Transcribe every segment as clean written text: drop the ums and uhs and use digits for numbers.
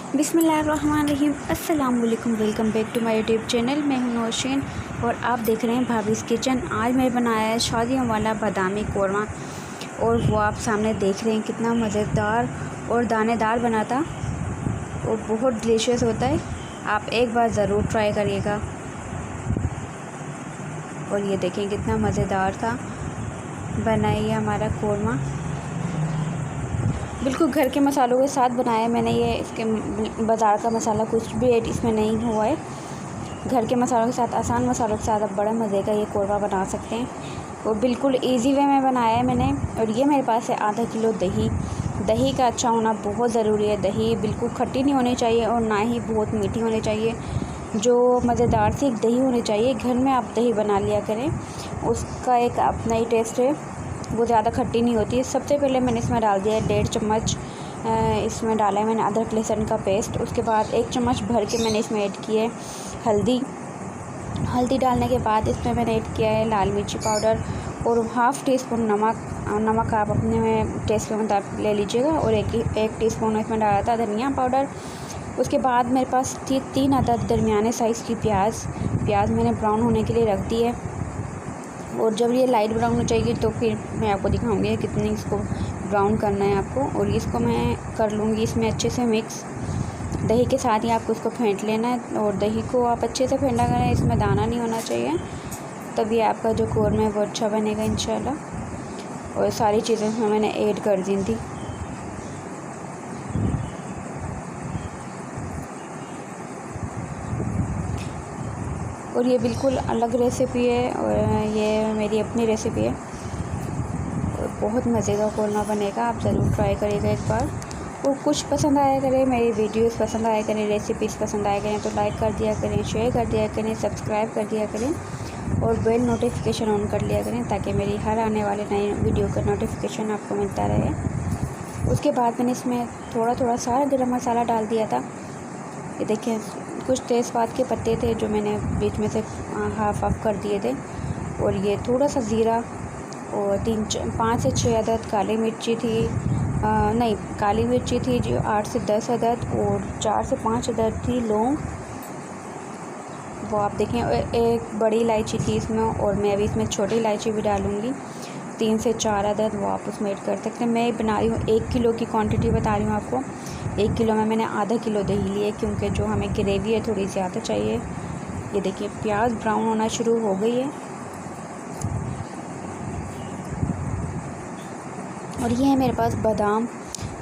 बिस्मिल्लाहिर्रहमानिर्रहीम। अस्सलाम वालेकुम, welcome back to my YouTube channel. मैं हूं नौशीन और आप देख रहे हैं भाभीज़ किचन। आज मैं बनाया है शादियों वाला बादामी कोरमा और वो आप सामने देख रहे हैं कितना मज़ेदार और दानेदार बना था और बहुत डिलीशियस होता है। आप एक बार ज़रूर ट्राई करिएगा। और ये देखें कितना मज़ेदार था बना ये हमारा कोरमा। बिल्कुल घर के मसालों के साथ बनाया है मैंने ये। इसके बाज़ार का मसाला कुछ भी ऐड इसमें नहीं हुआ है। घर के मसालों के साथ, आसान मसालों के साथ आप बड़ा मज़े का ये कोरमा बना सकते हैं और बिल्कुल इजी वे में बनाया है मैंने। और ये मेरे पास है आधा किलो दही। दही का अच्छा होना बहुत ज़रूरी है। दही बिल्कुल खट्टी नहीं होनी चाहिए और ना ही बहुत मीठी होनी चाहिए। जो मज़ेदार सी एक दही होनी चाहिए। घर में आप दही बना लिया करें, उसका एक अपना ही टेस्ट है। वो ज़्यादा खट्टी नहीं होती है। सबसे पहले मैंने इसमें डाल दिया है 1.5 चम्मच। इसमें डाला है मैंने अदरक लहसुन का पेस्ट। उसके बाद 1 चम्मच भर के मैंने इसमें ऐड किया है हल्दी डालने के बाद इसमें मैंने ऐड किया है लाल मिर्ची पाउडर और हाफ़ टी स्पून नमक आप अपने टेस्ट के मुताबिक ले लीजिएगा। और एक टीस्पून इसमें डाला था धनिया पाउडर। उसके बाद मेरे पास 3 अदद दरमियाने साइज़ की प्याज मैंने ब्राउन होने के लिए रख दी है। और जब ये लाइट ब्राउन हो जाएगी तो फिर मैं आपको दिखाऊंगी कितनी इसको ब्राउन करना है आपको। और इसको मैं कर लूँगी इसमें अच्छे से मिक्स। दही के साथ ही आपको इसको फेंट लेना है और दही को आप अच्छे से फेंटा करें। इसमें दाना नहीं होना चाहिए, तभी आपका जो कोरमा है वो अच्छा बनेगा इंशाल्लाह। और सारी चीज़ें इसमें मैंने ऐड कर दी थी। और ये बिल्कुल अलग रेसिपी है और ये मेरी अपनी रेसिपी है और बहुत मज़े का कोरमा बनेगा। आप ज़रूर ट्राई करिएगा एक बार। और कुछ पसंद आया करें, मेरी वीडियोस पसंद आया करें, रेसिपीज़ पसंद आया करें तो लाइक कर दिया करें, शेयर कर दिया करें, सब्सक्राइब कर दिया करें और बेल नोटिफिकेशन ऑन कर लिया करें ताकि मेरी हर आने वाले नए वीडियो का नोटिफिकेशन आपको मिलता रहे। उसके बाद मैंने इसमें थोड़ा सारा गरम मसाला डाल दिया था। ये देखिए कुछ तेज़पात के पत्ते थे जो मैंने बीच में से हाफ कर दिए थे। और ये थोड़ा सा ज़ीरा और 5 से 6 अदद काली मिर्ची थी। काली मिर्ची थी जो 8 से 10 अदद और 4 से 5 अदद थी लौंग। वो आप देखें। एक बड़ी इलायची थी इसमें और मैं अभी इसमें छोटी इलायची भी डालूँगी। 3 से 4 अदद वो आप उसमें ऐड कर सकते हैं। मैं बना रही हूँ 1 किलो की क्वांटिटी बता रही हूँ आपको। 1 किलो में मैंने आधा किलो दही लिए क्योंकि जो हमें ग्रेवी है थोड़ी ज़्यादा चाहिए। ये देखिए प्याज ब्राउन होना शुरू हो गई है। और ये है मेरे पास बादाम।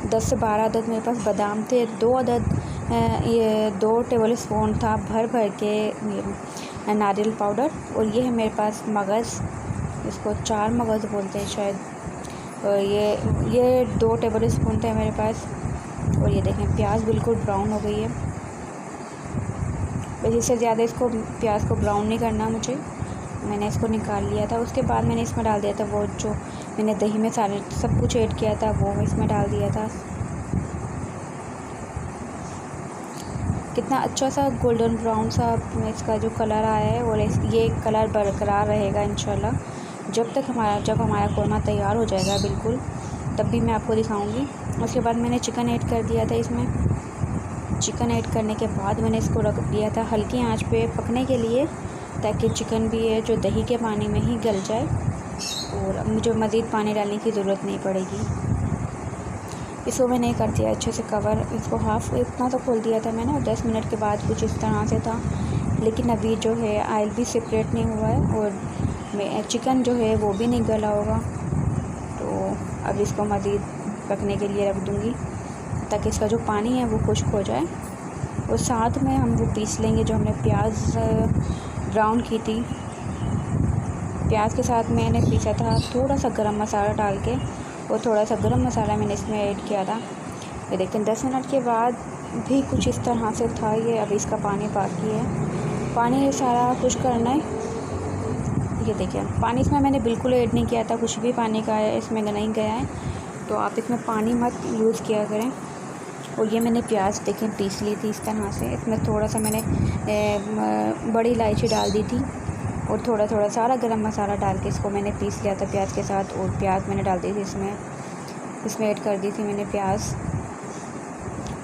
10 से 12 अदद मेरे पास बादाम थे। 2 टेबल स्पून था भर के नारियल पाउडर। और ये है मेरे पास मगज़, इसको 4 मगज़ बोलते हैं शायद। और ये 2 टेबल स्पून थे मेरे पास। और ये देखें प्याज बिल्कुल ब्राउन हो गई है। बस इससे ज़्यादा इसको प्याज को ब्राउन नहीं करना मुझे। मैंने इसको निकाल लिया था। उसके बाद मैंने इसमें डाल दिया था वो जो मैंने दही में सारे सब कुछ ऐड किया था वो इसमें डाल दिया था। कितना अच्छा सा गोल्डन ब्राउन सा इसका जो कलर आया है। और ये कलर बरकरार रहेगा इंशाल्लाह जब हमारा कोरमा तैयार हो जाएगा बिल्कुल, तब भी मैं आपको दिखाऊंगी। उसके बाद मैंने चिकन ऐड कर दिया था इसमें। चिकन ऐड करने के बाद मैंने इसको रख दिया था हल्की आंच पे पकने के लिए ताकि चिकन भी है जो दही के पानी में ही गल जाए और मुझे मज़ीद पानी डालने की ज़रूरत नहीं पड़ेगी। इसको मैंने कर दिया अच्छे से कवर। इसको हाफ़ इतना तो खोल दिया था मैंने और 10 मिनट के बाद कुछ इस तरह से था। लेकिन अभी जो है ऑयल भी सेपरेट नहीं हुआ है और चिकन जो है वो भी नहीं गला होगा। तो अब इसको मज़ीद पकने के लिए रख दूँगी ताकि इसका जो पानी है वो खुश्क हो जाए। और साथ में हम वो पीस लेंगे जो हमने प्याज ब्राउन की थी। प्याज के साथ मैंने पीसा था थोड़ा सा गरम मसाला डाल के और थोड़ा सा गरम मसाला मैंने इसमें ऐड किया था। ये देखें 10 मिनट के बाद भी कुछ इस तरह से था ये। अभी इसका पानी बाकी है। पानी सारा खुश्क करना है। ये देखिए पानी इसमें मैंने बिल्कुल ऐड नहीं किया था, कुछ भी पानी का इसमें नहीं गया है। तो आप इसमें पानी मत यूज़ किया करें। और ये मैंने प्याज देखें पीस ली थी इस तरह से। इसमें थोड़ा सा मैंने बड़ी इलायची डाल दी थी और थोड़ा सारा गरम मसाला डाल के इसको मैंने पीस लिया था प्याज के साथ। और प्याज मैंने डाल दी थी इसमें ऐड कर दी थी मैंने प्याज।